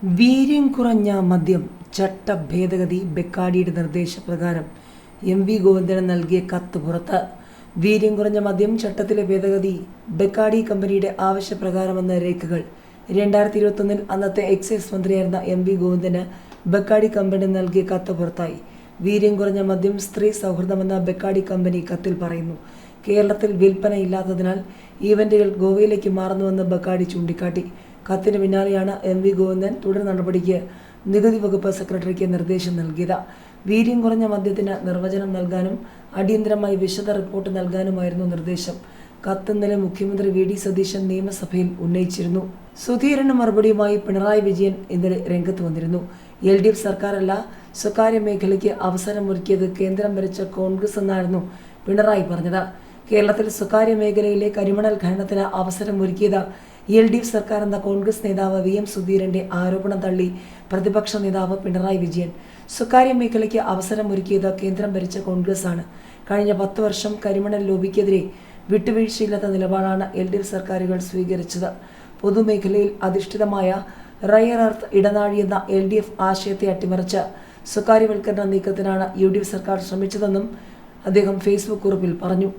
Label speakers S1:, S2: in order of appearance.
S1: വീര്യം കുറഞ്ഞ മദ്യം ചട്ട ഭേദഗതി ബെക്കാഡിയുടെ നിർദ്ദേശപ്രകാരം വി ഗോവിന്ദന് നൽകിയ കത്ത് പുറത്ത്. വീര്യം കുറഞ്ഞ മദ്യം ചട്ടത്തിലെ ഭേദഗതി ബെക്കാഡി കമ്പനിയുടെ ആവശ്യപ്രകാരമെന്ന രേഖകൾ 2021 അന്നത്തെ എക്സൈസ് മന്ത്രിയായിരുന്ന വി ഗോവിന്ദന് ബെക്കാഡി കമ്പനി നൽകിയ കത്ത് പുറത്തായി. വീര്യം കുറഞ്ഞ മദ്യം സ്ത്രീ സൗഹൃദമെന്ന ബെക്കാഡി കമ്പനി കത്തിൽ പറയുന്നു. കേരളത്തിൽ വിൽപ്പനയില്ലാത്തതിനാൽ ഈവന്റുകൾ ഗോവയിലേക്ക് മാറുന്നുവെന്ന് ബെക്കാഡി ചൂണ്ടിക്കാട്ടി. കത്തിന് പിന്നാലെയാണ് വി ഗോവിന്ദൻ തുടർ നടപടിക്ക് നികുതി വകുപ്പ് സെക്രട്ടറിക്ക് നിർദ്ദേശം നൽകിയത്. വീര്യം കുറഞ്ഞ മദ്യത്തിന് നിർവചനം നൽകാനും അടിയന്തരമായി വിശദ റിപ്പോർട്ട് നൽകാനുമായിരുന്നു നിർദ്ദേശം. കത്ത് ഇന്നലെ മുഖ്യമന്ത്രി വി ഡി സതീശൻ നിയമസഭയിൽ ഉന്നയിച്ചിരുന്നു. സുധീരന് മറുപടിയുമായി പിണറായി വിജയൻ ഇന്നലെ രംഗത്ത് വന്നിരുന്നു. LDF സർക്കാരല്ല, സ്വകാര്യ മേഖലയ്ക്ക് അവസരമൊരുക്കിയത് കേന്ദ്രം ഭരിച്ച കോൺഗ്രസ് എന്നായിരുന്നു പിണറായി പറഞ്ഞത്. കേരളത്തിൽ സ്വകാര്യ മേഖലയിലെ കരിമണൽ ഖനനത്തിന് അവസരമൊരുക്കിയത് LDF സർക്കാർ എന്ന കോൺഗ്രസ് നേതാവ് VM സുധീരന്റെ ആരോപണം തള്ളി പ്രതിപക്ഷ നേതാവ് പിണറായി വിജയൻ. സ്വകാര്യ മേഖലയ്ക്ക് അവസരമൊരുക്കിയത് കേന്ദ്രം ഭരിച്ച കോൺഗ്രസ് ആണ്. കഴിഞ്ഞ 10 വർഷം കരിമണൽ ലോബിക്കെതിരെ വിട്ടുവീഴ്ചയില്ലാത്ത നിലപാടാണ് LDF സർക്കാരുകൾ സ്വീകരിച്ചത്. പൊതുമേഖലയിൽ അധിഷ്ഠിതമായ റയർ എർത്ത് ഇടനാഴി എന്ന LDF ആശയത്തെ അട്ടിമറിച്ച് സ്വകാര്യവൽക്കരണ നീക്കത്തിനാണ് UDF സർക്കാർ ശ്രമിച്ചതെന്നും അദ്ദേഹം ഫേസ്ബുക്ക് കുറിപ്പിൽ പറഞ്ഞു.